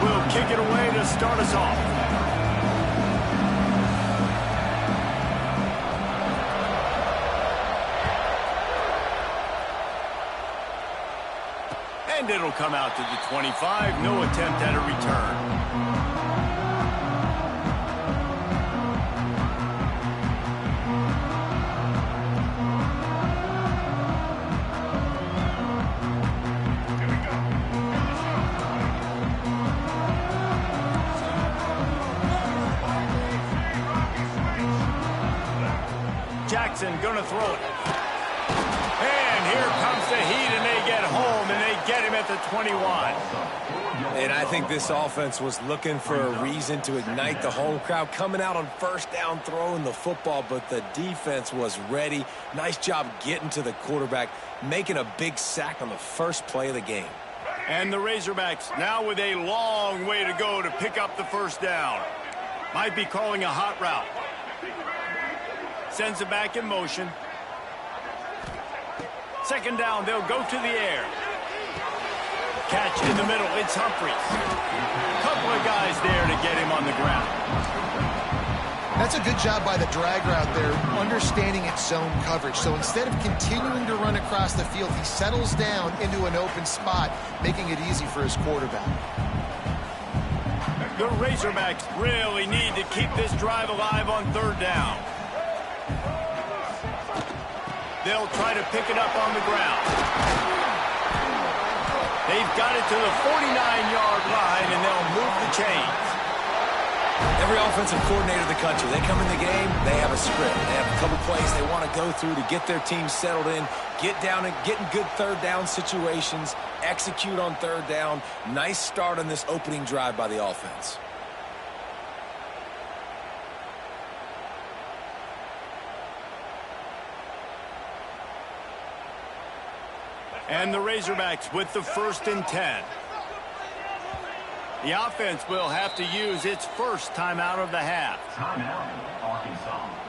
will kick it away to start us off. And it'll come out to the 25. No attempt at a return. Jackson gonna throw it. And here comes the heat, and they get home, and they get him at the 21. And I think this offense was looking for a reason to ignite the home crowd, coming out on first down, throwing the football, but the defense was ready. Nice job getting to the quarterback, making a big sack on the first play of the game. And the Razorbacks now with a long way to go to pick up the first down. Might be calling a hot route. Sends it back in motion. Second down, they'll go to the air. Catch in the middle, it's Humphries. Couple of guys there to get him on the ground. That's a good job by the drag route there, understanding its zone coverage. So instead of continuing to run across the field, he settles down into an open spot, making it easy for his quarterback. The Razorbacks really need to keep this drive alive on third down. They'll try to pick it up on the ground. They've got it to the 49-yard line, and they'll move the chains. Every offensive coordinator in the country, they come in the game, they have a script. They have a couple plays they want to go through to get their team settled in, get down and get in good third down situations, execute on third down. Nice start on this opening drive by the offense. And the Razorbacks with the 1st and 10. The offense will have to use its first timeout of the half. Timeout, Arkansas.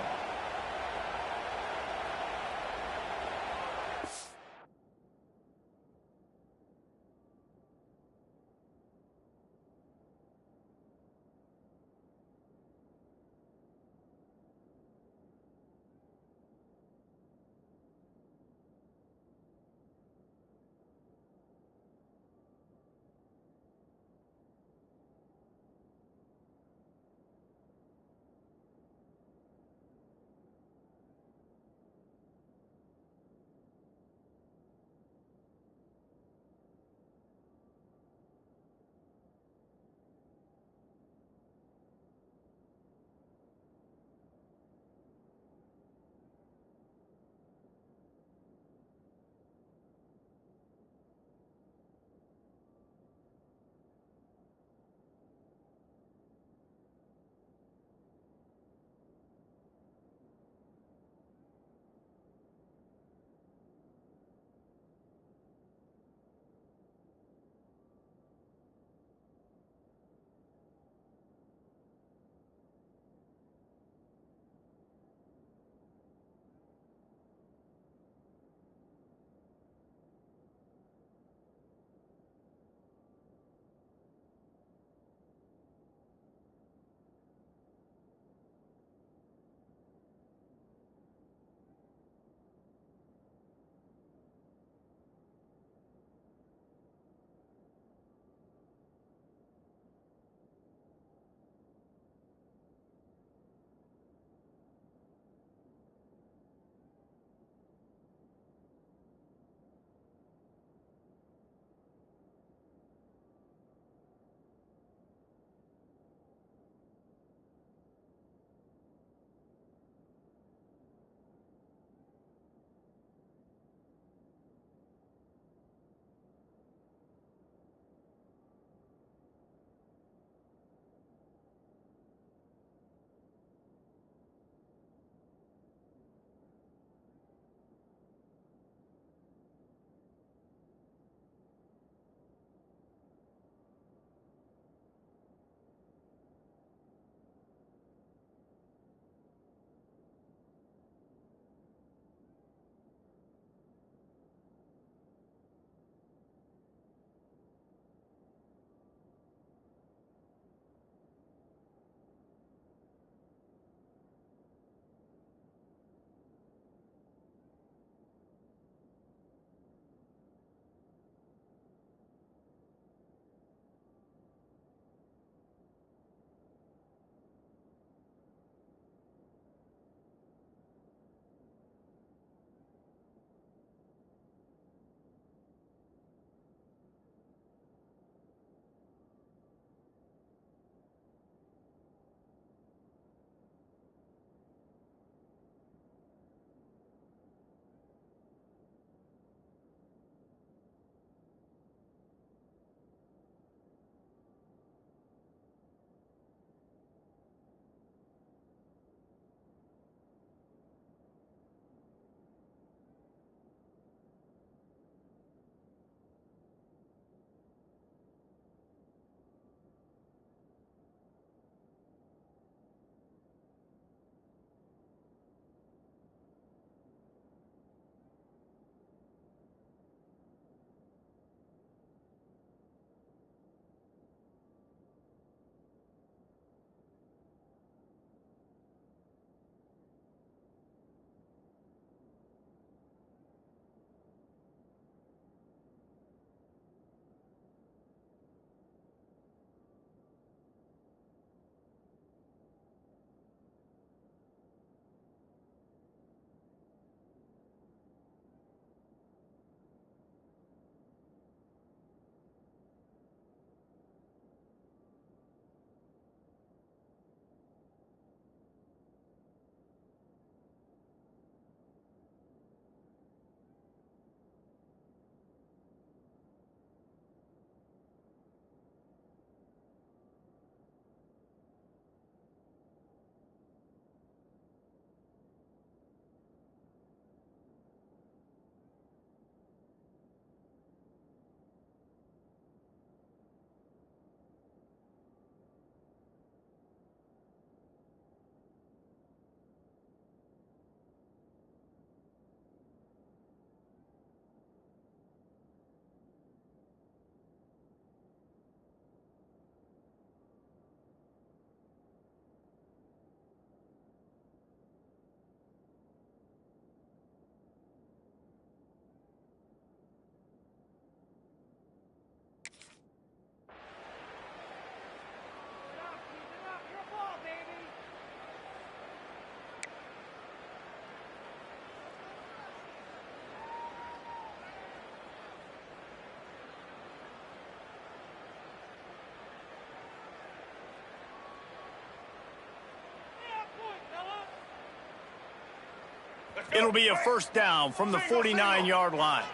It'll be a first down from the 49-yard line.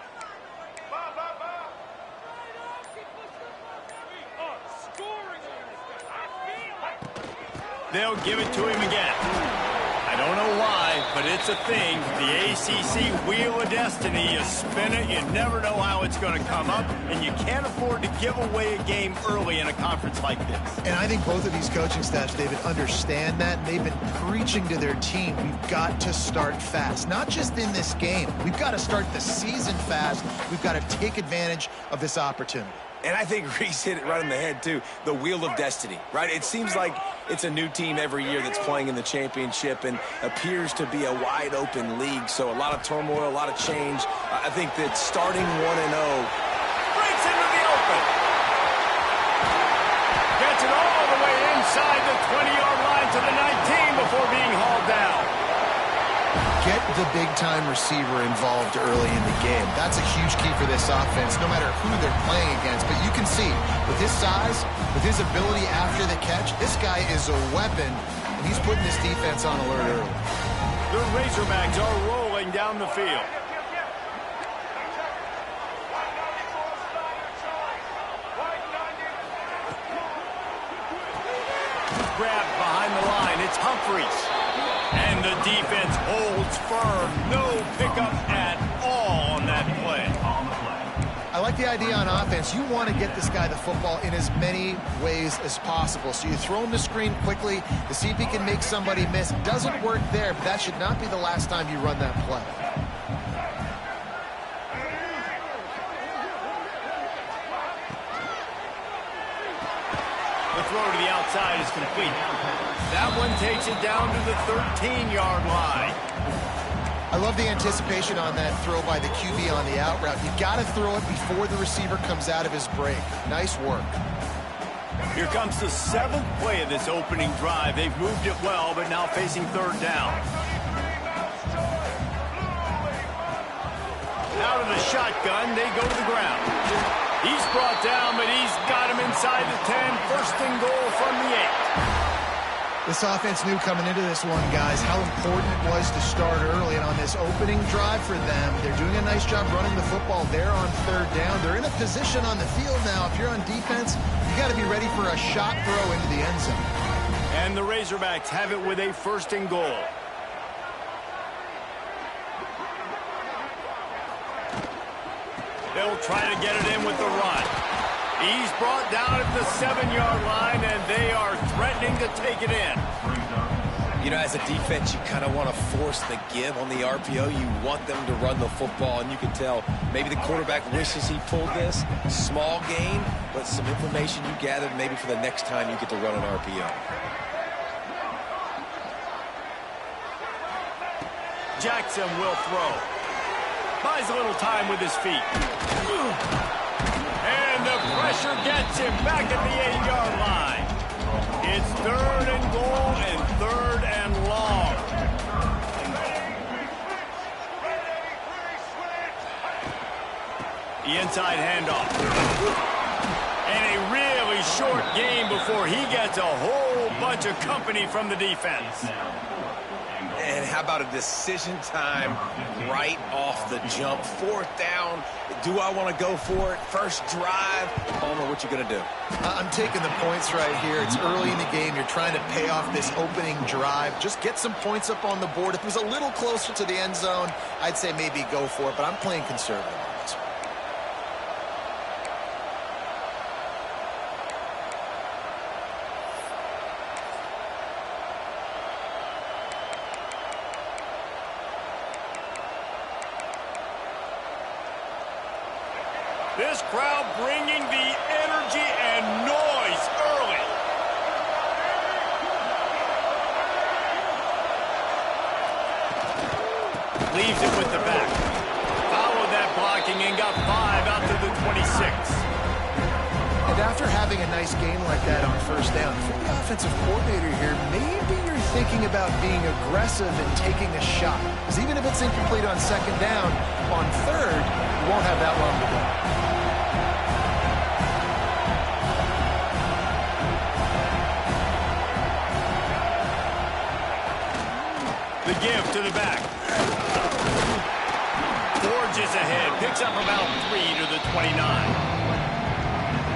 They'll give it to him again. I don't know why, but it's a thing. The ACC Wheel of Destiny, you spin it, you never know how it's going to come up, and you can't afford to give away a game early in a conference like this. And I think both of these coaching staffs, David, understand that. They've been preaching to their team, we've got to start fast. Not just in this game. We've got to start the season fast. We've got to take advantage of this opportunity. And I think Reese hit it right on the head, too. The Wheel of Destiny, right? It seems like it's a new team every year that's playing in the championship and appears to be a wide-open league. So a lot of turmoil, a lot of change. I think that starting 1-0 breaks into the open. Gets it all the way inside the 20-yard line to the 19 before being hauled down. Get the big-time receiver involved early in the game. That's a huge key for this offense, no matter who they're playing against. But you can see, with his size, with his ability after the catch, this guy is a weapon, and he's putting this defense on alert early. The Razorbacks are rolling down the field. Grabbed behind the line. It's Humphreys. And the defense holds firm. No pickup at all on that play. I like the idea on offense. You want to get this guy the football in as many ways as possible. So you throw him the screen quickly to see if he can make somebody miss. Doesn't work there, but that should not be the last time you run that play. The throw to the outside is complete. That one takes it down to the 13-yard line. I love the anticipation on that throw by the QB on the out route. You've got to throw it before the receiver comes out of his break. Nice work. Here comes the 7th play of this opening drive. They've moved it well, but now facing third down. Out of the shotgun, they go to the ground. He's brought down, but he's got him inside the 10. First and goal from the 8. This offense knew coming into this one, guys, how important it was to start early. And on this opening drive for them, they're doing a nice job running the football there on third down. They're in a position on the field now. If you're on defense, you got to be ready for a shot throw into the end zone. And the Razorbacks have it with a first and goal. They'll try to get it in with the run. He's brought down at the 7-yard line, and they are threatening to take it in. You know, as a defense, you kind of want to force the give on the RPO. You want them to run the football, and you can tell maybe the quarterback wishes he pulled this. Small gain, but some information you gathered maybe for the next time you get to run an RPO. Jackson will throw. Buys a little time with his feet. And the pressure gets him back at the 8-yard line. It's third and goal and third and long. The inside handoff. And a really short game before he gets a whole bunch of company from the defense. And how about a decision time right off the jump? Fourth down. Do I want to go for it? First drive. Palmer, what you going to do? I'm taking the points right here. It's early in the game. You're trying to pay off this opening drive. Just get some points up on the board. If it was a little closer to the end zone, I'd say maybe go for it, but I'm playing conservative on this one. This crowd bringing the energy and noise early. Leaves it with the back. Followed that blocking and got 5 out to the 26. And after having a nice game like that on first down, for the offensive coordinator here, maybe you're thinking about being aggressive and taking a shot. Because even if it's incomplete on second down, on third, you won't have that long to go. The give to the back. charges ahead. Picks up about 3 to the 29.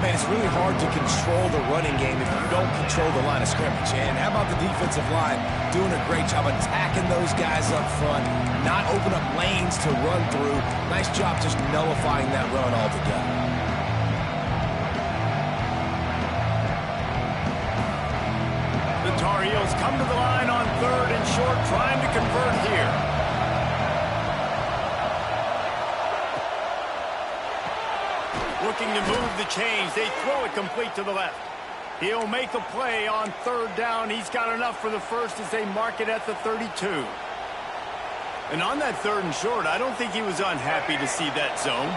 Man, it's really hard to control the running game if you don't control the line of scrimmage. And how about the defensive line doing a great job attacking those guys up front, not open up lanes to run through. Nice job just nullifying that run altogether. The Tar Heels come to the line on 3rd and short, trying to convert here. Looking to move the chains. They throw it complete to the left. He'll make a play on 3rd down. He's got enough for the first as they mark it at the 32. And on that 3rd and short, I don't think he was unhappy to see that zone.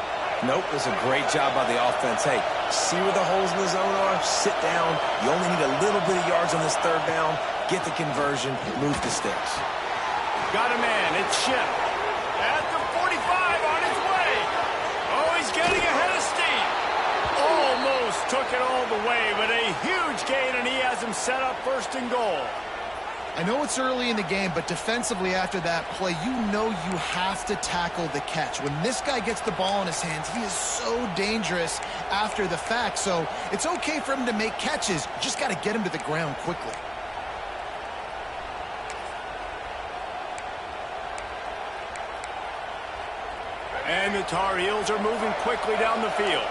Nope, it was a great job by the offense. Hey, see where the holes in the zone are? Sit down. You only need a little bit of yards on this 3rd down. Get the conversion. Move the sticks. Got a man. It's Ship. At the 45 on his way. Oh, he's getting ahead of steam. Almost took it all the way, but a huge gain, and he has him set up 1st and goal. I know it's early in the game, but defensively after that play, you know you have to tackle the catch. When this guy gets the ball in his hands, he is so dangerous after the fact. So it's okay for him to make catches. You just got to get him to the ground quickly. And the Tar Heels are moving quickly down the field.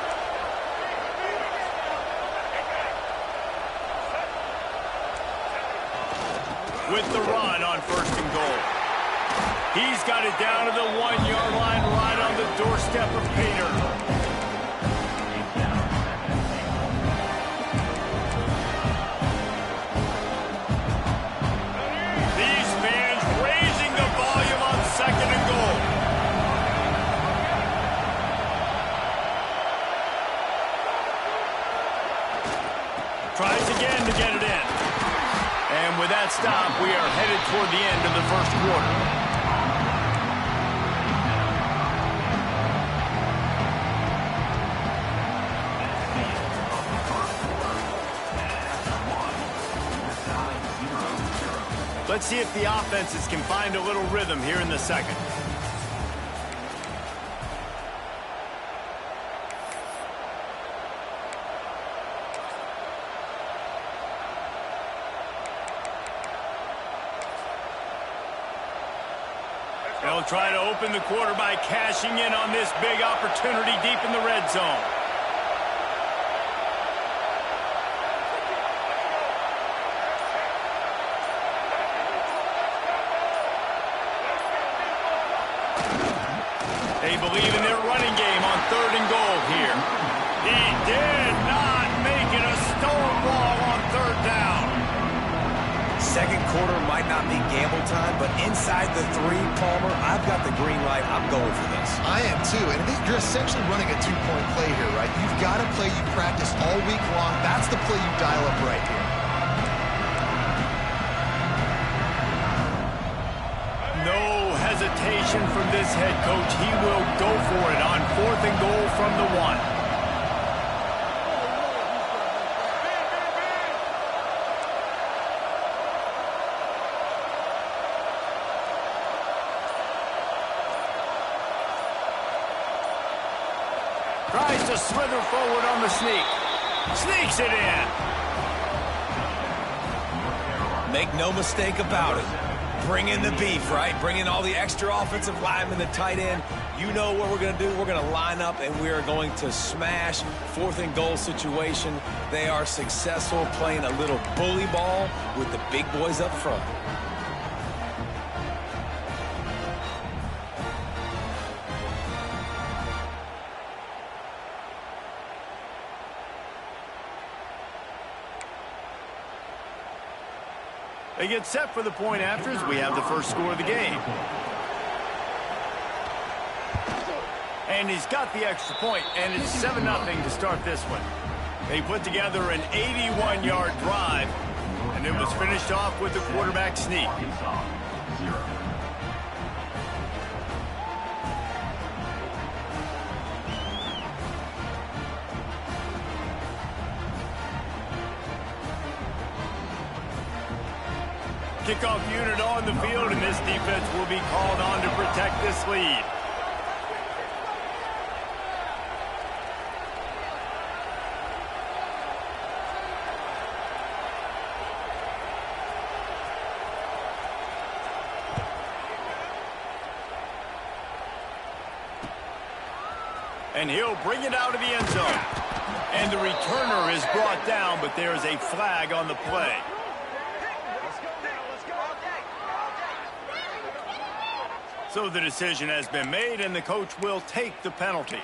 With the run on 1st and goal. He's got it down to the 1-yard line, right on the doorstep of Painter. These fans raising the volume on 2nd and goal. Tries again to get it in. And with that stop, we are headed toward the end of the 1st quarter. Let's see if the offenses can find a little rhythm here in the 2nd. They'll try to open the quarter by cashing in on this big opportunity deep in the red zone. They believe in their running game on 3rd and goal here. He did not make it a stonewall on 3rd down. 2nd quarter might not be gamble time, but inside the 3, Palmer, I've got the green light. I'm going for this. I am too, and you're essentially running a 2-point play here, right? You've got a play you practice all week long. That's the play you dial up right here. No hesitation from this head coach. He will go for it on 4th and goal from the 1. Tries to slither forward on the sneak. Sneaks it in. Make no mistake about it. Bring in the beef, right? Bring in all the extra offensive linemen, the tight end. You know what we're going to do. We're going to line up, and we are going to smash 4th and goal situation. They are successful playing a little bully ball with the big boys up front. They get set for the point after as we have the first score of the game. And he's got the extra point, and it's 7-0 to start this one. They put together an 81-yard drive, and it was finished off with the quarterback sneak. Arkansas, 0. Kickoff unit on the field, and this defense will be called on to protect this lead. And he'll bring it out of the end zone. And the returner is brought down, but there is a flag on the play. So the decision has been made, and the coach will take the penalty.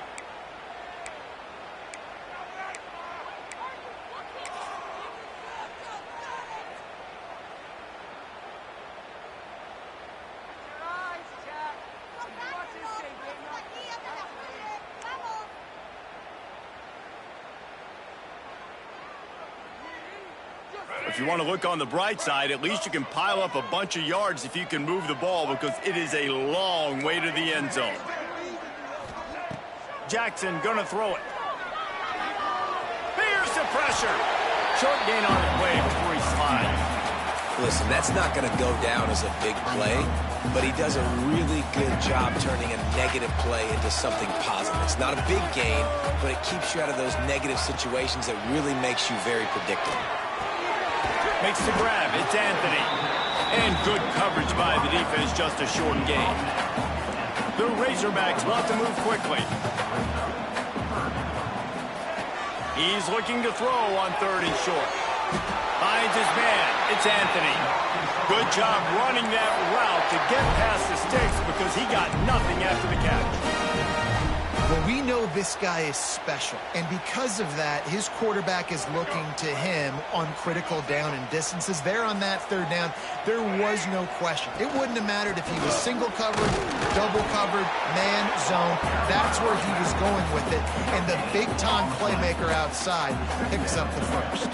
If you want to look on the bright side, at least you can pile up a bunch of yards if you can move the ball, because it is a long way to the end zone. Jackson gonna throw it. Here's the pressure. Short gain on the play before he slides. Listen, that's not going to go down as a big play, but he does a really good job turning a negative play into something positive. It's not a big gain, but it keeps you out of those negative situations that really makes you very predictable. Makes the grab. It's Anthony. And good coverage by the defense, just a short gain. The Razorbacks want to move quickly. He's looking to throw on 3rd and short. Finds his man. It's Anthony. Good job running that route to get past the sticks, because he got nothing after the catch. Well, we know this guy is special, and because of that, his quarterback is looking to him on critical down and distances. There on that 3rd down, there was no question. It wouldn't have mattered if he was single covered, double covered, man, zone. That's where he was going with it, and the big-time playmaker outside picks up the first.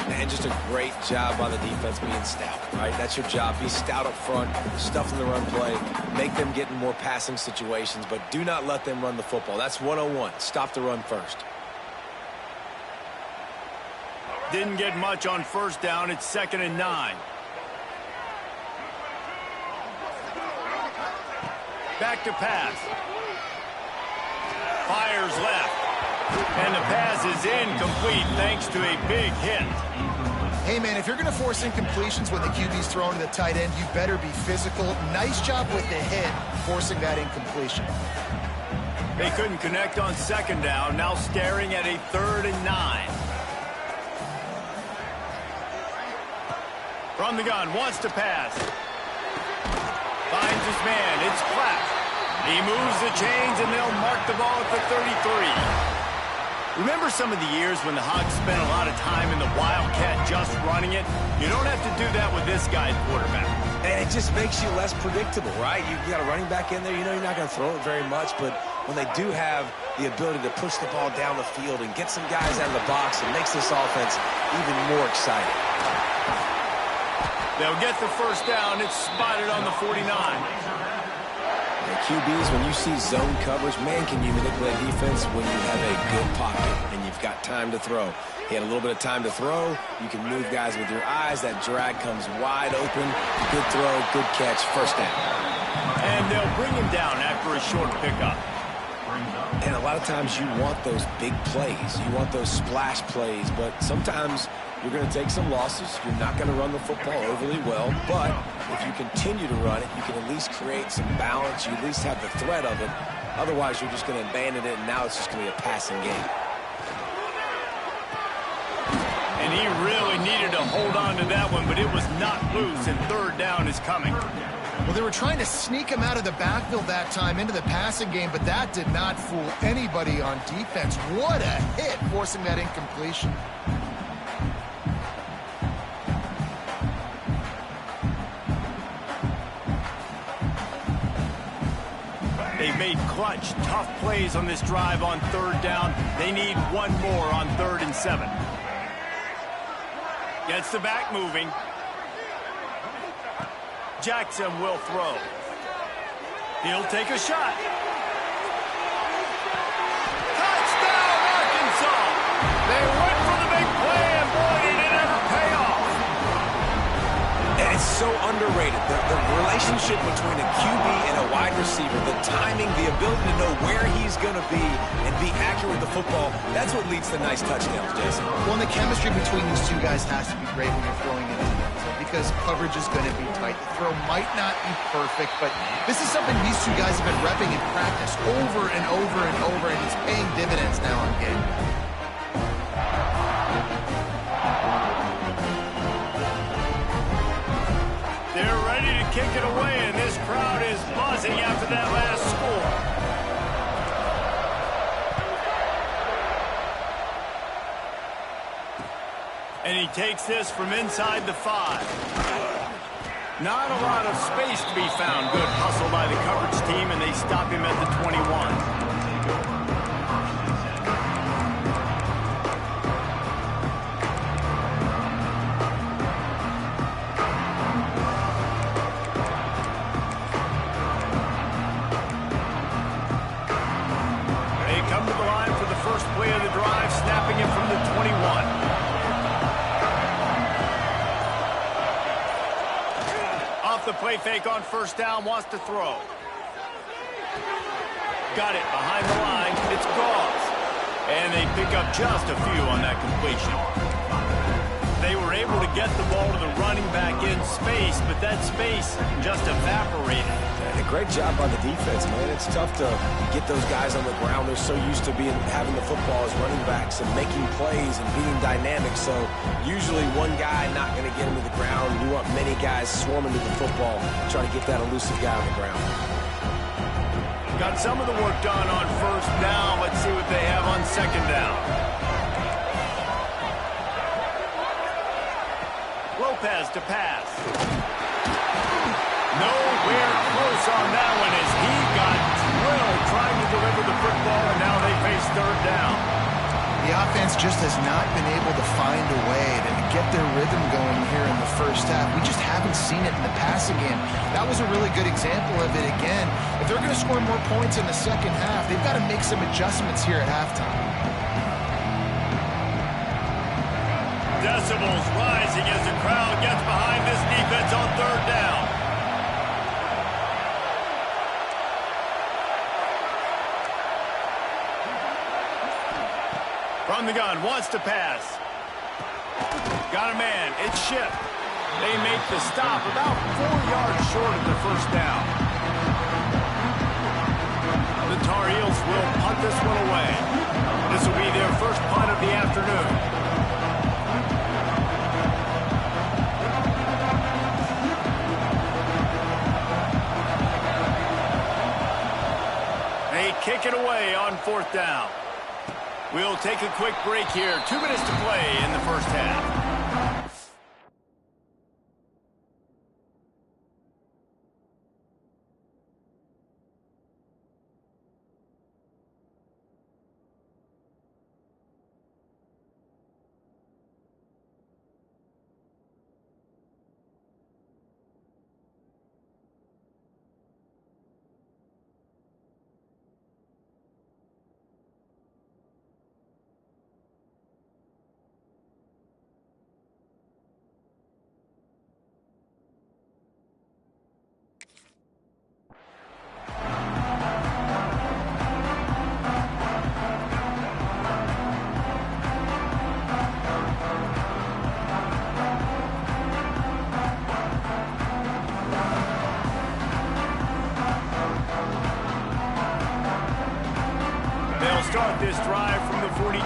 And just a great job by the defense being stout, right? That's your job. Be stout up front, stuff in the run play, make them get in more passing situations, but do not let them run the football. That's 101. Stop the run first. Didn't get much on 1st down. It's 2nd and 9. Back to pass. Fires left. And the pass is incomplete thanks to a big hit. Hey, man, if you're going to force incompletions when the QB's throwing to the tight end, you better be physical. Nice job with the hit, forcing that incompletion. They couldn't connect on 2nd down, now staring at a 3rd and 9. From the gun, wants to pass. Finds his man, it's Clapp. He moves the chains, and they'll mark the ball at the 33. Remember some of the years when the Hogs spent a lot of time in the Wildcat just running it? You don't have to do that with this guy's quarterback. And it just makes you less predictable, right? You got a running back in there. You know you're not going to throw it very much, but when they do have the ability to push the ball down the field and get some guys out of the box, it makes this offense even more exciting. They'll get the 1st down. It's spotted on the 49. QBs, when you see zone coverage, man, can you manipulate defense when you have a good pocket and you've got time to throw. He had a little bit of time to throw. You can move guys with your eyes. That drag comes wide open. Good throw, good catch, 1st down. And they'll bring him down after a short pickup. And a lot of times you want those big plays. You want those splash plays, but sometimes you're going to take some losses. You're not going to run the football overly well, but if you continue to run it, you can at least create some balance. You at least have the threat of it. Otherwise, you're just going to abandon it, and now it's just going to be a passing game. And he really needed to hold on to that one, but it was not loose, and 3rd down is coming. Well, they were trying to sneak him out of the backfield that time into the passing game, but that did not fool anybody on defense. What a hit, forcing that incompletion. They've made clutch, tough plays on this drive on 3rd down. They need one more on 3rd and 7. Gets the back moving. Jackson will throw. He'll take a shot. Touchdown, Arkansas! They went for the big play, and boy, did it ever pay off. And it's so underrated. The relationship between a QB and a wide receiver, the timing, the ability to know where he's going to be and be accurate with the football, that's what leads to nice touchdowns, Jason. Well, and the chemistry between these two guys has to be great when you're throwing it in. because coverage is going to be tight. The throw might not be perfect, but this is something these two guys have been repping in practice over and over and over, and it's paying dividends now on game. They're ready to kick it away, and this crowd is buzzing after that last score. And he takes this from inside the 5. Not a lot of space to be found. Good hustle by the coverage team, and they stop him at the 21. Play of the drive, snapping it from the 21. Off the play fake on first down, wants to throw. Got it behind the line. It's Gauze. And they pick up just a few on that completion. They were able to get the ball to the running back in space, but that space just evaporated. A great job by the defense, man. It's tough to get those guys on the ground. They're so used to having the football as running backs and making plays and being dynamic. So usually one guy not going to get him to the ground. You want many guys swarming to the football, trying to get that elusive guy on the ground. Got some of the work done on first down. Let's see what they have on second down. Lopez to pass. Nowhere close on that one as he got drilled trying to deliver the football, and now they face third down. The offense just has not been able to find a way to get their rhythm going here in the first half. We just haven't seen it in the passing game. That was a really good example of it again. If they're going to score more points in the second half, they've got to make some adjustments here at halftime. Decibels rising as the crowd gets behind this defense on third down. From the gun, wants to pass. Got a man, it's Shipp. They make the stop about 4 yards short of the first down. The Tar Heels will punt this one away. This will be their first punt of the afternoon. They kick it away on fourth down. We'll take a quick break here. 2 minutes to play in the first half. Start this drive from the 42.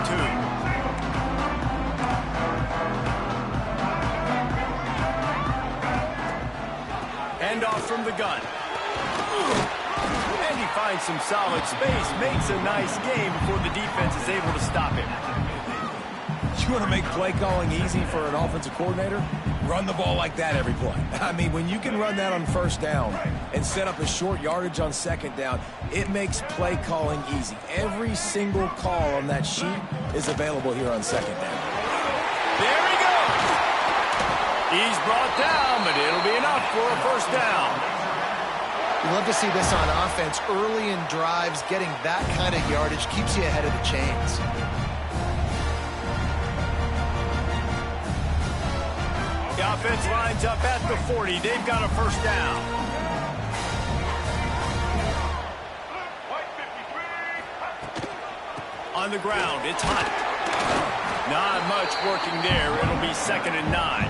Handoff from the gun. And he finds some solid space, makes a nice game before the defense is able to stop him. You want to make play calling easy for an offensive coordinator? Run the ball like that every play. I mean, when you can run that on first down and set up a short yardage on second down, it makes play calling easy. Every single call on that sheet is available here on second down. There he goes. He's brought down, but it'll be enough for a first down. You love to see this on offense. Early in drives, getting that kind of yardage keeps you ahead of the chains. The offense lines up at the 40. They've got a first down. On the ground, it's Hunt. Not much working there. It'll be 2nd and 9.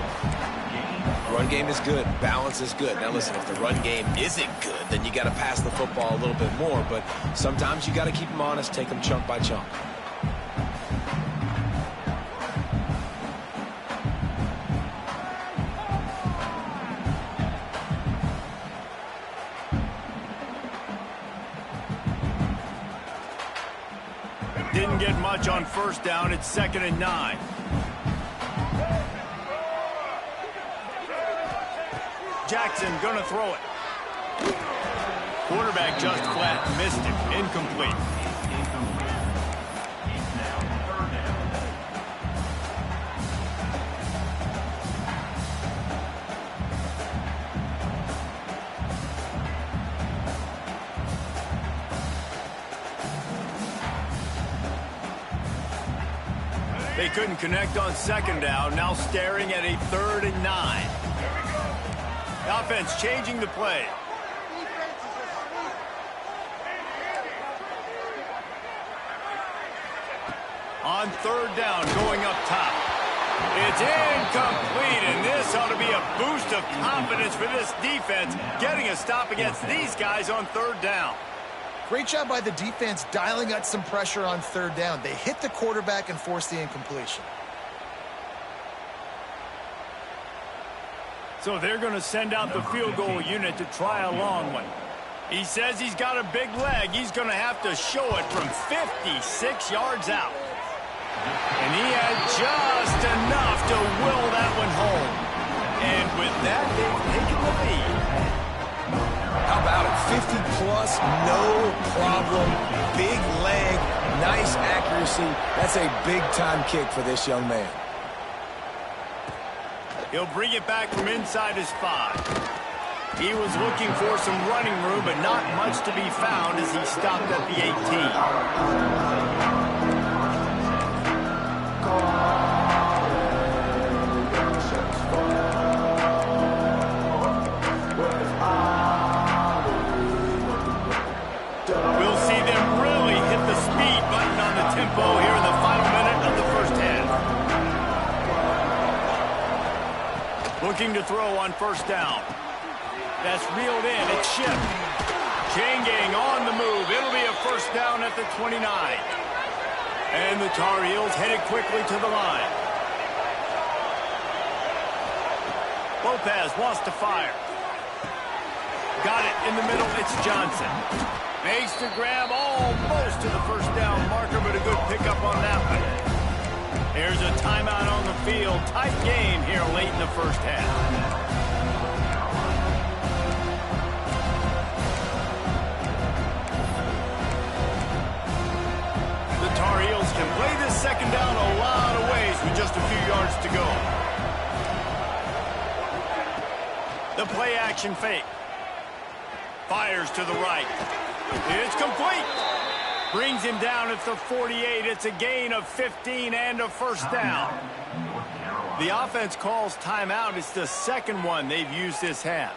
Run game is good. Balance is good. Now, listen, if the run game isn't good, then you got to pass the football a little bit more. But sometimes you got to keep them honest, take them chunk by chunk. Didn't get much on first down. It's 2nd and 9. Jackson gonna throw it. Quarterback just flat missed it. Incomplete. They couldn't connect on 2nd down. Now staring at a 3rd and 9. The offense changing the play. On 3rd down, going up top. It's incomplete, and this ought to be a boost of confidence for this defense, getting a stop against these guys on 3rd down. Great job by the defense dialing up some pressure on 3rd down. They hit the quarterback and forced the incompletion. So they're going to send out the field goal unit to try a long one. He says he's got a big leg. He's going to have to show it from 56 yards out. And he had just enough to will that one home. And with that, they've taken the lead. How about it? 50-plus, no problem. Big leg, nice accuracy. That's a big-time kick for this young man. He'll bring it back from inside his 5. He was looking for some running room, but not much to be found as he stopped at the 18. We'll see them really hit the speed button on the tempo here in the final minute of the first half. Looking to throw on 1st down. That's reeled in. It's shipped. Chain gang on the move. It'll be a 1st down at the 29. And the Tar Heels headed quickly to the line. Lopez wants to fire. Got it in the middle. It's Johnson. Makes the grab almost to the 1st down marker, but a good pickup on that one. There's a timeout on the field. Tight game here late in the first half. The Tar Heels can play this 2nd down a lot of ways with just a few yards to go. The play action fake. Fires to the right. It's complete. Brings him down at the 48. It's a gain of 15 and a 1st down. The offense calls timeout. It's the 2nd one they've used this half.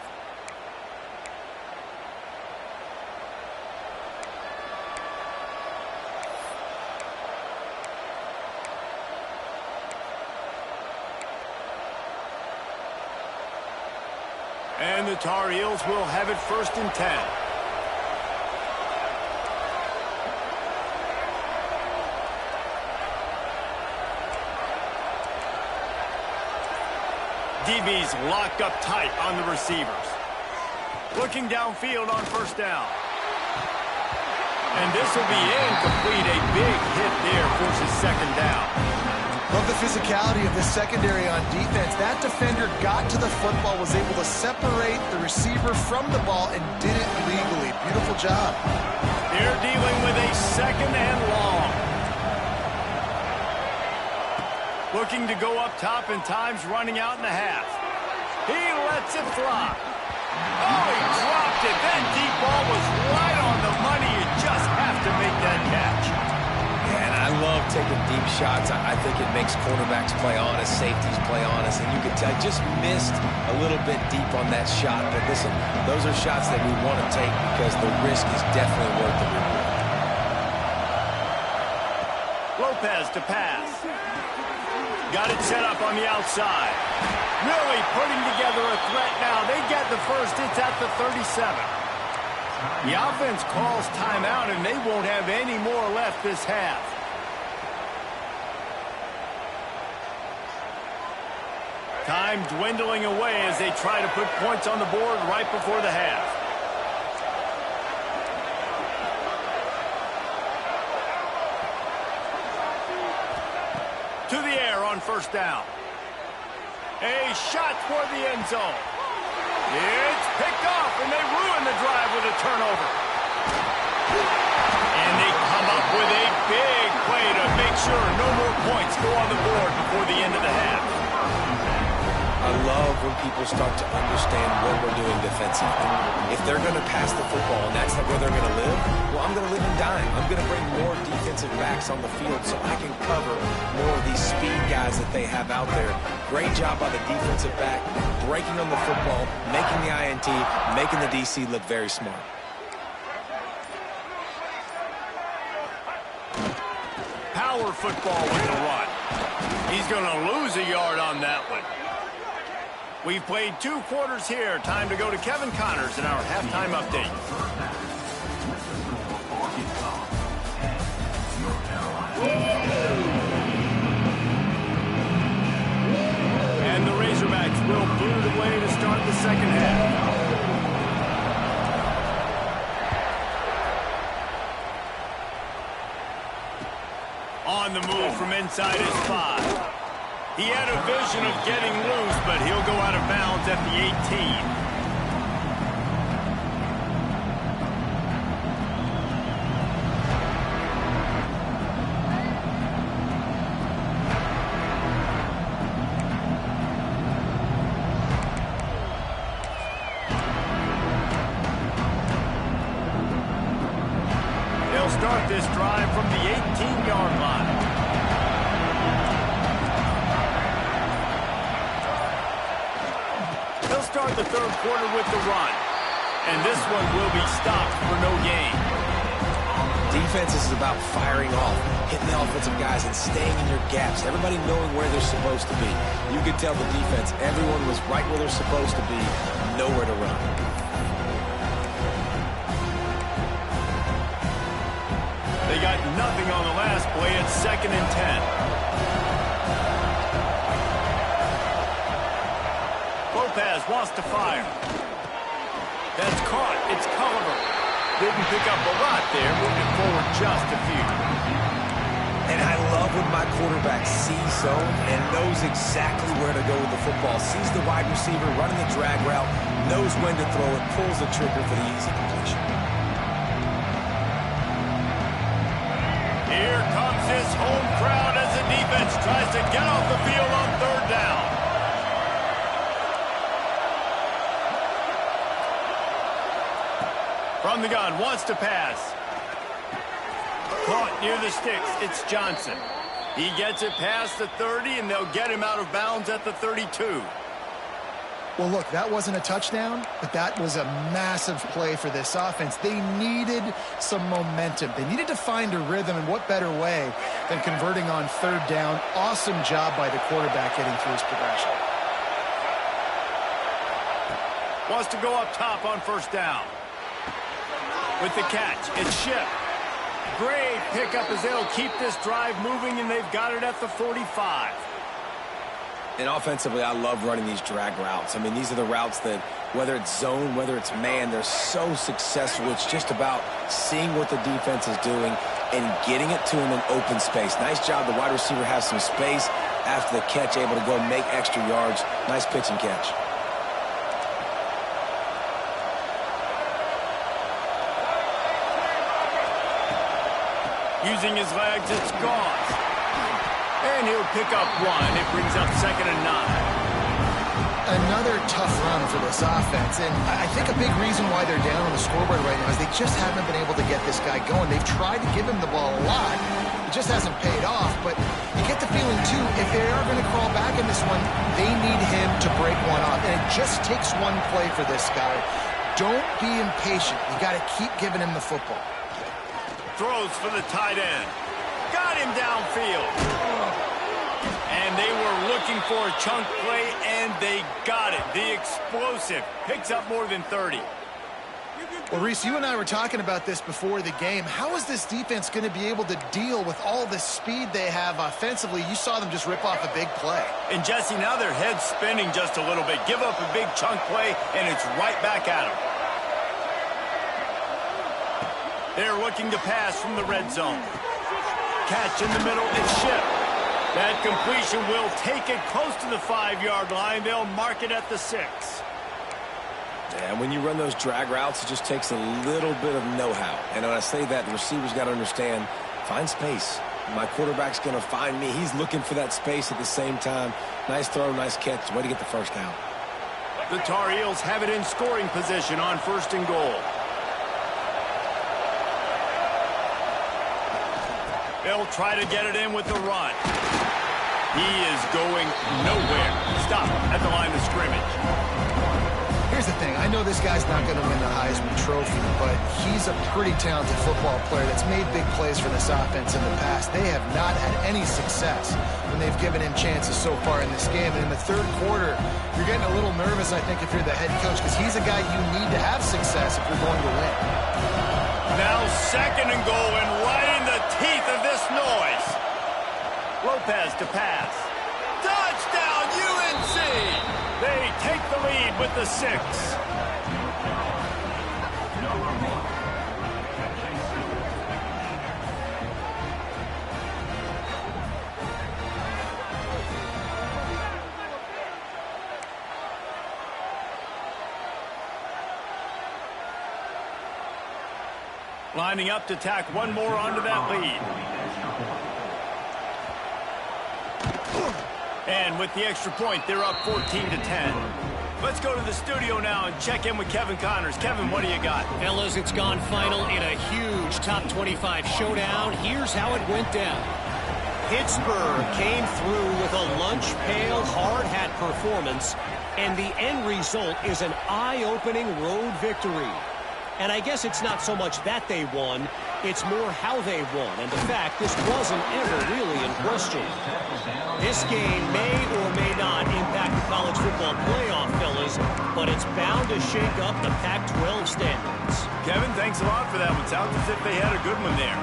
And the Tar Heels will have it 1st and 10. DB's locked up tight on the receivers. Looking downfield on 1st down. And this will be incomplete. A big hit there forces 2nd down. Love the physicality of the secondary on defense. That defender got to the football, was able to separate the receiver from the ball, and did it legally. Beautiful job. They're dealing with a 2nd and long. Looking to go up top, and time's running out in the half. He lets it fly. Oh, he dropped it. That deep ball was right on the money. You just have to make that catch. Yeah, and I love taking deep shots. I think it makes quarterbacks play honest, safeties play honest, and you can tell just missed a little bit deep on that shot. But listen, those are shots that we want to take because the risk is definitely worth the reward. Lopez to pass. Got it set up on the outside. Really putting together a threat now. They get the first. It's at the 37. The offense calls timeout, and they won't have any more left this half. Time dwindling away as they try to put points on the board right before the half. To the air on first down. A shot for the end zone. It's picked off, and they ruin the drive with a turnover. And they come up with a big play to make sure no more points go on the board before the end of the half. I love when people start to understand what we're doing defensively. If they're going to pass the football and that's where they're going to live, well, I'm going to live and dime. I'm going to bring more defensive backs on the field so I can cover more of these speed guys that they have out there. Great job by the defensive back, breaking on the football, making the INT, making the DC look very smart. Power football with the run. He's going to lose a yard on that one. We've played 2 quarters here. Time to go to Kevin Connors in our halftime update. And the Razorbacks will clear the way to start the second half. On the move from inside his 5. He had a vision of getting loose, but he'll go out of bounds at the 18. They'll start this drive from the 18-yard line. Start the third quarter with the run. And this one will be stopped for no gain. Defense is about firing off, hitting the offensive guys and staying in your gaps. Everybody knowing where they're supposed to be. You could tell the defense, everyone was right where they're supposed to be, nowhere to run. They got nothing on the last play. It's 2nd and 10. Lopez wants to fire. That's caught. It's Culliver. Didn't pick up a lot there, moving forward just a few. And I love when my quarterback sees zone and knows exactly where to go with the football. Sees the wide receiver running the drag route, knows when to throw it, pulls the trigger for the easy completion. Here comes his home crowd as the defense tries to get off the field on third down. From the gun, wants to pass. Caught near the sticks. It's Johnson. He gets it past the 30, and they'll get him out of bounds at the 32. Well, look, that wasn't a touchdown, but that was a massive play for this offense. They needed some momentum. They needed to find a rhythm, and what better way than converting on third down. Awesome job by the quarterback getting through his progression. Wants to go up top on first down. With the catch, it's Ship. Great pickup as they'll keep this drive moving, and they've got it at the 45. And offensively, I love running these drag routes. I mean, these are the routes that, whether it's zone, whether it's man, they're so successful. It's just about seeing what the defense is doing and getting it to him in open space. Nice job. The wide receiver has some space after the catch, able to go make extra yards. Nice pitch and catch. Using his legs, it's Goss. And he'll pick up 1. It brings up 2nd and 9. Another tough run for this offense, and I think a big reason why they're down on the scoreboard right now is they just haven't been able to get this guy going. They've tried to give him the ball a lot. It just hasn't paid off, but you get the feeling, too, if they are going to crawl back in this one, they need him to break one off, and it just takes one play for this guy. Don't be impatient. You got to keep giving him the football. Throws for the tight end. Got him downfield. And they were looking for a chunk play, and they got it. The explosive picks up more than 30. Well, Reese, you and I were talking about this before the game. How is this defense going to be able to deal with all the speed they have offensively? You saw them just rip off a big play. And, Jesse, now their head's spinning just a little bit. Give up a big chunk play, and it's right back at them. They're looking to pass from the red zone. Catch in the middle and shift. That completion will take it close to the 5-yard line. They'll mark it at the 6. And when you run those drag routes, it just takes a little bit of know-how. And when I say that, the receiver's got to understand, find space. My quarterback's going to find me. He's looking for that space at the same time. Nice throw, nice catch. Way to get the first down. The Tar Heels have it in scoring position on 1st and goal. They'll try to get it in with the run. He is going nowhere. Stop at the line of scrimmage. Here's the thing. I know this guy's not going to win the Heisman Trophy, but he's a pretty talented football player that's made big plays for this offense in the past. They have not had any success when they've given him chances so far in this game. And in the 3rd quarter, you're getting a little nervous, I think, if you're the head coach, because he's a guy you need to have success if you're going to win. Now 2nd and goal, and right in the teeth of this noise. Lopez to pass. Touchdown, UNC! They take the lead with the 6. Lining up to tack one more onto that lead. And with the extra point, they're up 14-10. Let's go to the studio now and check in with Kevin Connors. Kevin, what do you got? Fellas, it's gone final in a huge top 25 showdown. Here's how it went down. Pittsburgh came through with a lunch pail hard hat performance, and the end result is an eye-opening road victory. And I guess it's not so much that they won, it's more how they won, and the fact this wasn't ever really in question. This game may or may not impact the college football playoff, fellas, but it's bound to shake up the Pac-12 standards. Kevin, thanks a lot for that one. Sounds as if they had a good one there.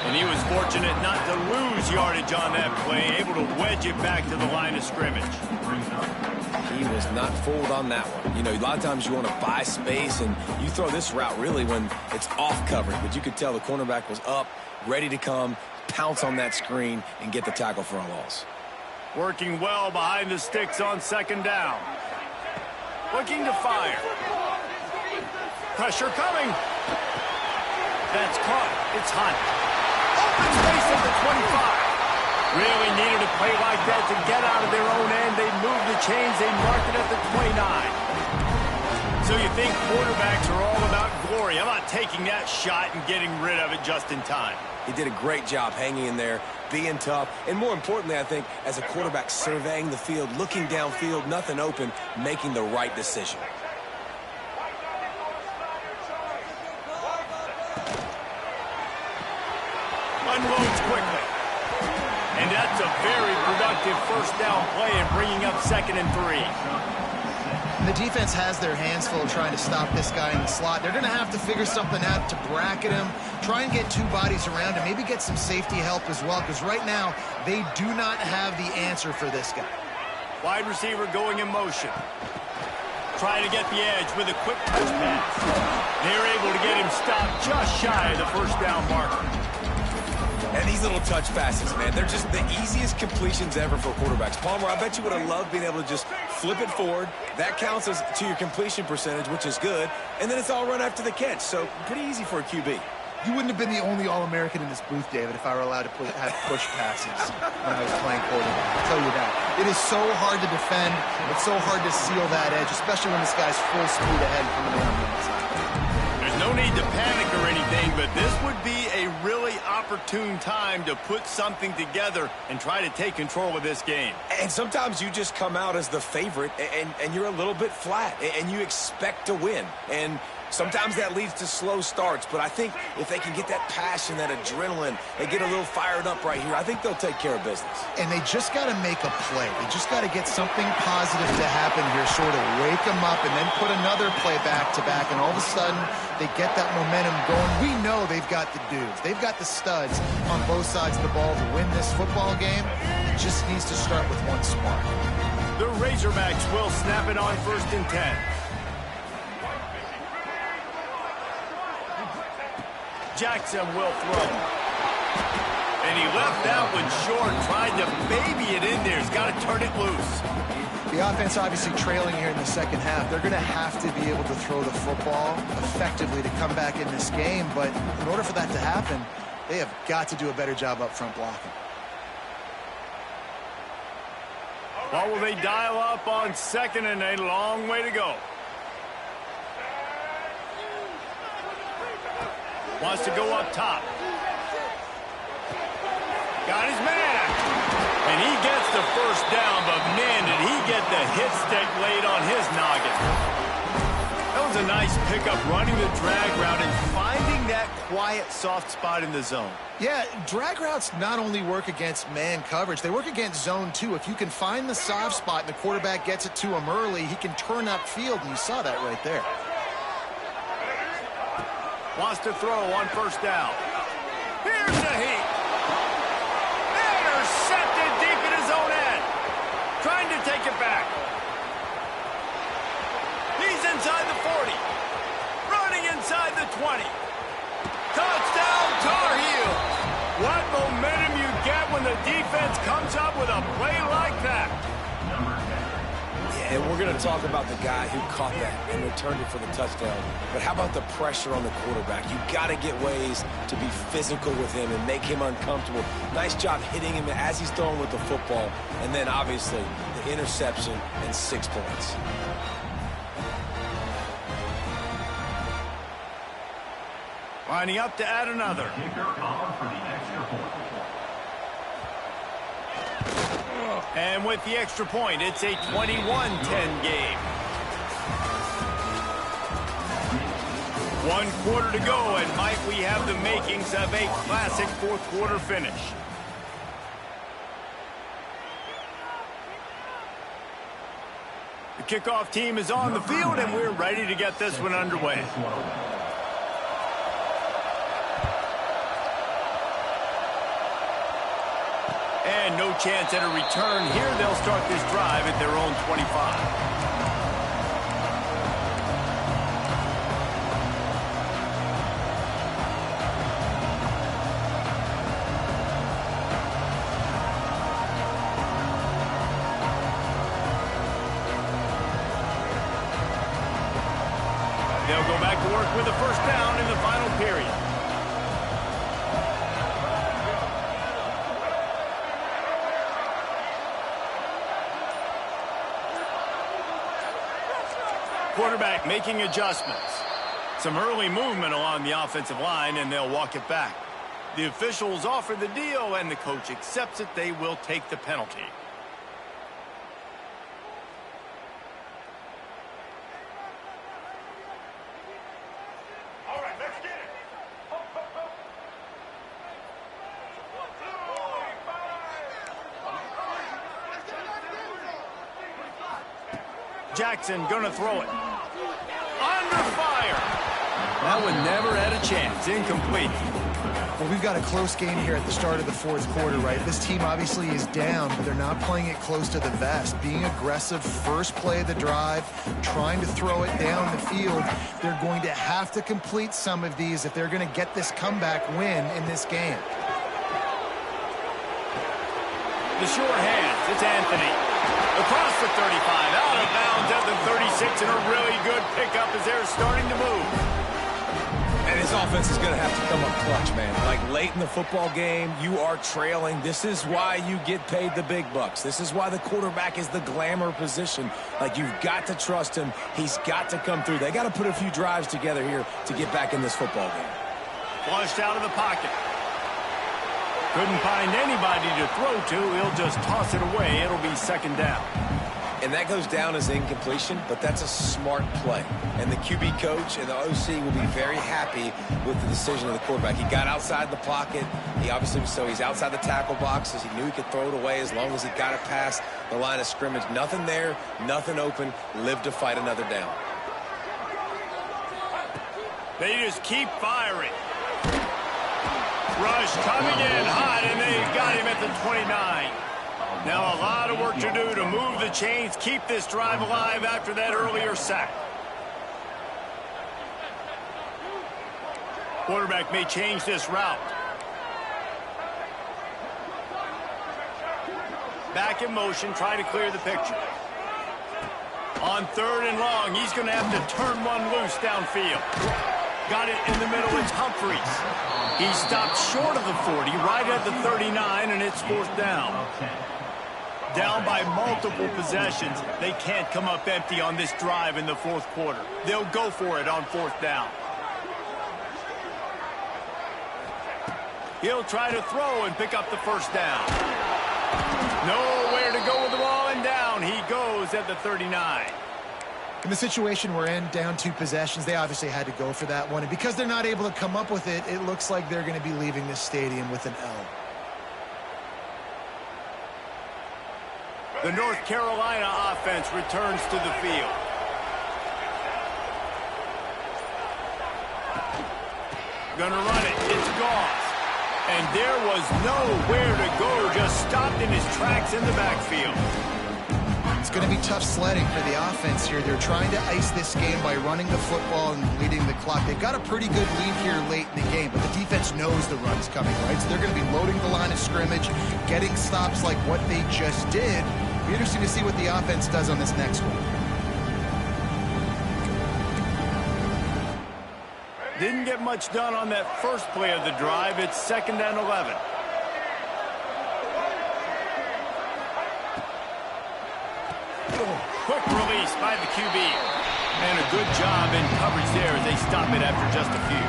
And he was fortunate not to lose yardage on that play, able to wedge it back to the line of scrimmage. He was not fooled on that one. You know, a lot of times you want to buy space, and you throw this route really when it's off coverage. But you could tell the cornerback was up, ready to come, pounce on that screen, and get the tackle for a loss. Working well behind the sticks on 2nd down. Looking to fire. Pressure coming. That's caught. It's Hunt. Open space at the 25. Really needed a play like that to get out of their own end. They moved the chains. They marked it at the 29. So you think quarterbacks are all about glory. How about taking that shot and getting rid of it just in time? He did a great job hanging in there, being tough, and more importantly, I think, as a quarterback, surveying the field, looking downfield, nothing open, making the right decision. Unloads quickly. And that's a very productive 1st down play and bringing up 2nd and 3. The defense has their hands full trying to stop this guy in the slot. They're going to have to figure something out to bracket him, try and get 2 bodies around him, maybe get some safety help as well, because right now they do not have the answer for this guy. Wide receiver going in motion. Trying to get the edge with a quick touch pass. They're able to get him stopped just shy of the 1st down marker. And these little touch passes, man, they're just the easiest completions ever for quarterbacks. Palmer, I bet you would have loved being able to just flip it forward. That counts as to your completion percentage, which is good. And then it's all run after the catch. So pretty easy for a QB. You wouldn't have been the only All-American in this booth, David, if I were allowed to have push passes when I was playing quarterback. I'll tell you that. It is so hard to defend. It's so hard to seal that edge, especially when this guy's full speed ahead coming in on the inside. need to panic or anything, but this would be a really opportune time to put something together and try to take control of this game. And sometimes you just come out as the favorite, and you're a little bit flat, and you expect to win. And sometimes that leads to slow starts, but I think if they can get that passion, that adrenaline, they get a little fired up right here, I think they'll take care of business. And they just got to make a play. They just got to get something positive to happen here, sort of wake them up, and then put another play back-to-back, and all of a sudden they get that momentum going. We know they've got the dudes. They've got the studs on both sides of the ball to win this football game. It just needs to start with one spark. The Razorbacks will snap it on 1st and 10. Jackson will throw. And he left that one short, tried to baby it in there. He's got to turn it loose. The offense obviously trailing here in the second half. They're going to have to be able to throw the football effectively to come back in this game. But in order for that to happen, they have got to do a better job up front blocking. What will they dial up on 2nd and a long way to go? Wants to go up top. Got his man. And he gets the 1st down, but man, did he get the hit stick laid on his noggin. That was a nice pickup, running the drag route and finding that quiet, soft spot in the zone. Yeah, drag routes not only work against man coverage, they work against zone too. If you can find the soft spot and the quarterback gets it to him early, he can turn upfield, and you saw that right there. Wants to throw on 1st down. Here's the heat. Intercepted deep in his own end. Trying to take it back. He's inside the 40. Running inside the 20. Touchdown, Tar Heels. What momentum you get when the defense comes up with a play like that. And we're going to talk about the guy who caught that and returned it for the touchdown. But how about the pressure on the quarterback? You got to get ways to be physical with him and make him uncomfortable. Nice job hitting him as he's throwing with the football. And then, obviously, the interception and 6 points. Lining up to add another. And with the extra point, it's a 21-10 game. 1 quarter to go, and might we have the makings of a classic 4th quarter finish. The kickoff team is on the field, and we're ready to get this one underway. And no chance at a return here. They'll start this drive at their own 25. They'll go back to work with a 1st down in the final period. Quarterback making adjustments. Some early movement along the offensive line, and they'll walk it back. The officials offer the deal, and the coach accepts it. They will take the penalty. All right, let's get it. Jackson gonna throw it. Under fire. That one never had a chance. Incomplete. Well, we've got a close game here at the start of the 4th quarter, right? This team obviously is down, but they're not playing it close to the vest. Being aggressive, first play of the drive, trying to throw it down the field. They're going to have to complete some of these if they're going to get this comeback win in this game. The sure hands. It's Anthony. Across the 35, out of bounds at the 36, and a really good pickup as they're starting to move. And his offense is going to have to come up clutch, man. Like late in the football game, you are trailing. This is why you get paid the big bucks. This is why the quarterback is the glamour position. Like, you've got to trust him. He's got to come through. They got to put a few drives together here to get back in this football game. Flushed out of the pocket. Couldn't find anybody to throw to. He'll just toss it away. It'll be second down. And that goes down as incompletion, but that's a smart play. And the QB coach and the OC will be very happy with the decision of the quarterback. He got outside the pocket. He's outside the tackle boxes. He knew he could throw it away as long as he got it past the line of scrimmage. Nothing there, nothing open. Live to fight another down. They just keep firing. Rush coming in hot, and they got him at the 29. Now a lot of work to do to move the chains, keep this drive alive after that earlier sack. Quarterback may change this route. Back in motion, try to clear the picture. On third and long, he's going to have to turn one loose downfield. Got it in the middle, it's Humphreys. He stopped short of the 40, right at the 39, and it's fourth down. Down by multiple possessions. They can't come up empty on this drive in the fourth quarter. They'll go for it on fourth down. He'll try to throw and pick up the first down. Nowhere to go with the ball, and down he goes at the 39. In the situation we're in, down 2 possessions, they obviously had to go for that one. And because they're not able to come up with it, it looks like they're going to be leaving this stadium with an L. The North Carolina offense returns to the field. Gonna run it. It's Goss. And there was nowhere to go. Just stopped in his tracks in the backfield. It's going to be tough sledding for the offense here. They're trying to ice this game by running the football and leading the clock. They've got a pretty good lead here late in the game, but the defense knows the run's coming, right? So they're going to be loading the line of scrimmage, getting stops like what they just did. It'll be interesting to see what the offense does on this next one. Didn't get much done on that first play of the drive. It's second and 11. Quick release by the QB. And a good job in coverage there as they stop it after just a few.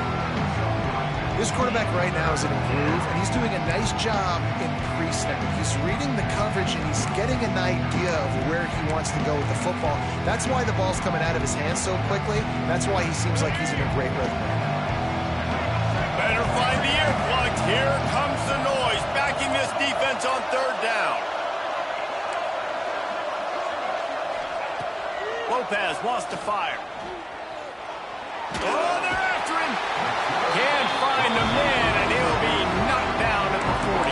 This quarterback right now is in a groove, and he's doing a nice job in pre-snap. He's reading the coverage, and he's getting an idea of where he wants to go with the football. That's why the ball's coming out of his hands so quickly. That's why he seems like he's in a great rhythm right now. Better find the earplugs. Here comes the noise, backing this defense on third down. Lopez wants to fire. Oh, they're after him. Can't find the man, and he'll be knocked down at the 40.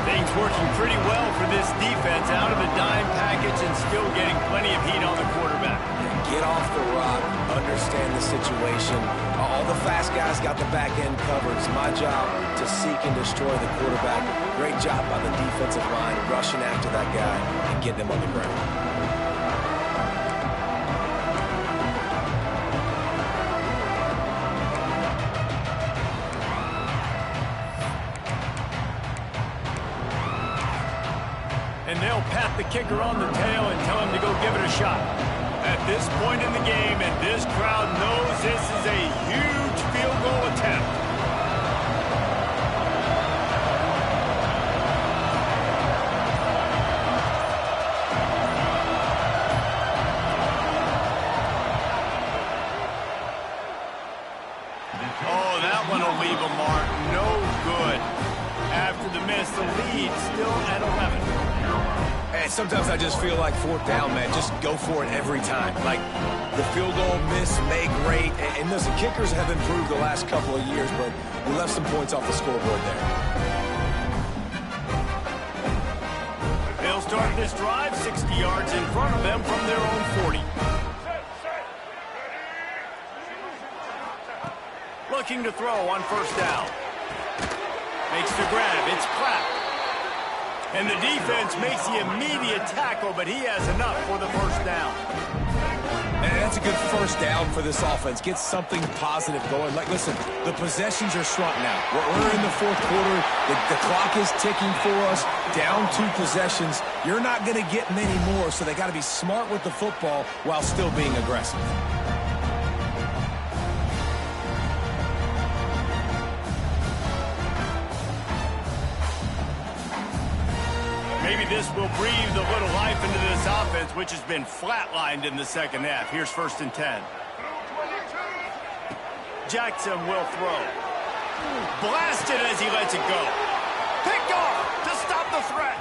Things working pretty well for this defense, out of the dime package and still getting plenty of heat on the quarterback. Get off the rock, understand the situation. All the fast guys got the back end covered. It's my job to seek and destroy the quarterback. Great job by the defensive line, rushing after that guy and getting him on the ground. And they'll pat the kicker on the tail and tell him to go give it a shot. At this point in the game, and this crowd knows this is a huge field goal attempt. Oh, that one will leave a mark. No good. After the miss, the lead still at 11. And sometimes I just feel like fourth down, man. Just go for it every time. Like the field goal miss, make great. And listen, kickers have improved the last couple of years, but we left some points off the scoreboard there. They'll start this drive 60 yards in front of them from their own 40. Looking to throw on first down. Makes the grab. It's Clapp. And the defense makes the immediate tackle, but he has enough for the first down. And that's a good first down for this offense. Get something positive going. Like, listen, the possessions are shrunk now. We're in the fourth quarter. The clock is ticking for us. Down 2 possessions. You're not going to get many more, so they got to be smart with the football while still being aggressive. Maybe this will breathe a little life into this offense, which has been flatlined in the second half. Here's 1st and 10. Jackson will throw. Blasted as he lets it go. Picked off to stop the threat.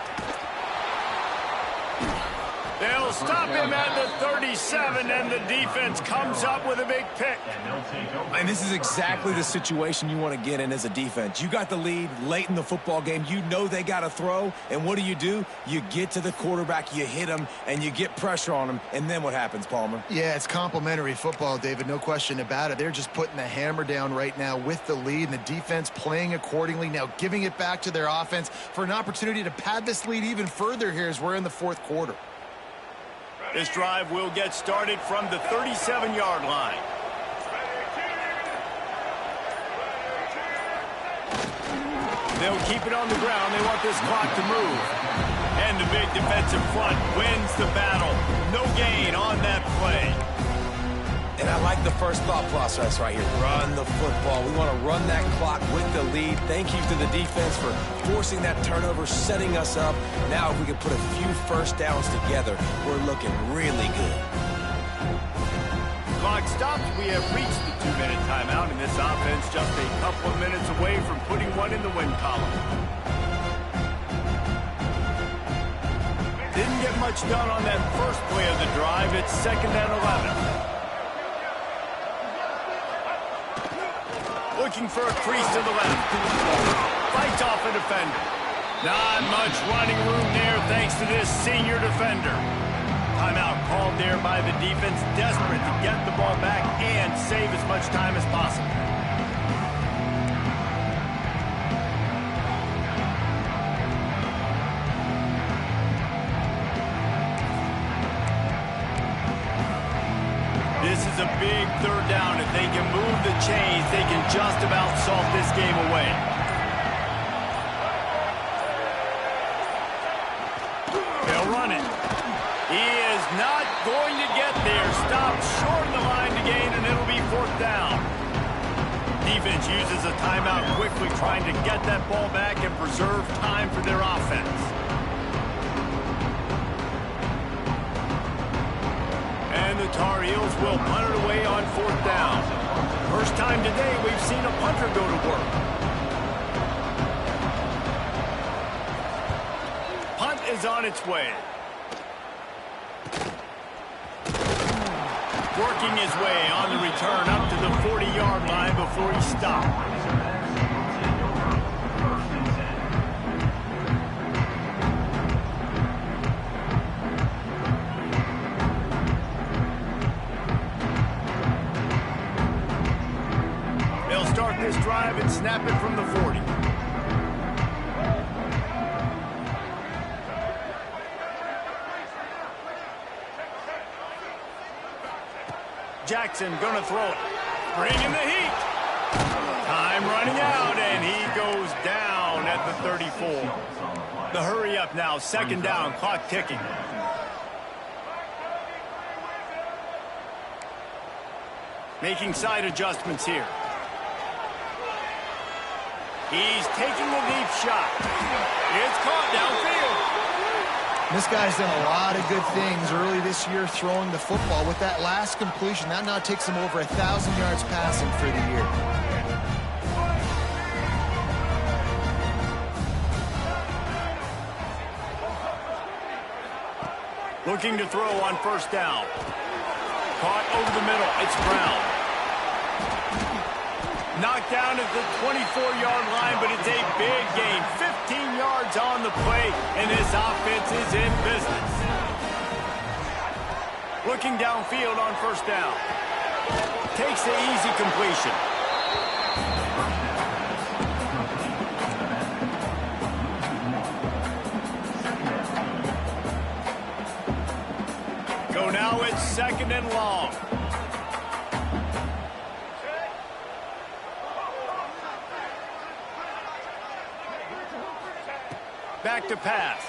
They'll stop him at the 37, and the defense comes up with a big pick. And this is exactly the situation you want to get in as a defense. You got the lead late in the football game. You know they got to throw, and what do? You get to the quarterback, you hit him, and you get pressure on him, and then what happens, Palmer? Yeah, it's complimentary football, David, no question about it. They're just putting the hammer down right now with the lead, and the defense playing accordingly, now giving it back to their offense for an opportunity to pad this lead even further here as we're in the fourth quarter. This drive will get started from the 37-yard line. They'll keep it on the ground. They want this clock to move. And the big defensive front wins the battle. No gain on that play. And I like the first thought process right here. Run the football. We want to run that clock with the lead. Thank you to the defense for forcing that turnover, setting us up. Now if we can put a few first downs together, we're looking really good. Clock stops. We have reached the 2-minute timeout, and this offense just a couple of minutes away from putting one in the win column. Didn't get much done on that first play of the drive. It's 2nd and 11. Looking for a crease to the left. Fights off a defender. Not much running room there thanks to this senior defender. Timeout called there by the defense, desperate to get the ball back and save as much time as possible. This is a big 3rd down. If they can move the chains, they can just about salt this game away. They'll run it. He is not going to get there. Stopped short of the line to gain, and it'll be 4th down. Defense uses a timeout quickly, trying to get that ball back and preserve time for their offense. And the Tar Heels will punt it away on 4th down. First time today we've seen a punter go to work. Punt is on its way. Working his way on the return up to the 40-yard line before he stopped. Start this drive and snap it from the 40. Jackson gonna throw it. Bringing the heat. Time running out, and he goes down at the 34. The hurry up now, 2nd down, clock ticking. Making side adjustments here. He's taking a deep shot. It's caught downfield. This guy's done a lot of good things early this year throwing the football. With that last completion, that now takes him over 1,000 yards passing for the year. Looking to throw on 1st down. Caught over the middle. It's Brown. Knocked down at the 24-yard line, but it's a big gain. 15 yards on the play, and this offense is in business. Looking downfield on 1st down. Takes the easy completion. Go now Now it's 2nd and long. Back to pass.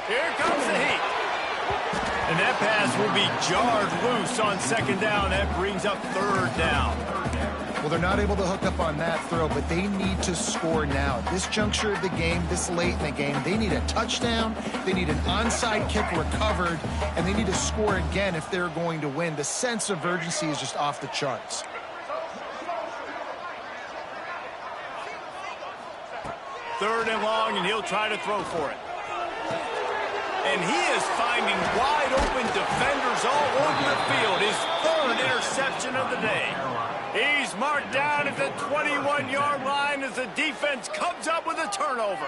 Here comes the heat. And that pass will be jarred loose on 2nd down. That brings up 3rd down. Well, they're not able to hook up on that throw, but they need to score now. This juncture of the game, this late in the game, they need a touchdown, they need an onside kick recovered, and they need to score again if they're going to win. The sense of urgency is just off the charts. Third and long, and he'll try to throw for it. And he is finding wide open defenders all over the field. His 3rd interception of the day. He's marked down at the 21-yard line as the defense comes up with a turnover.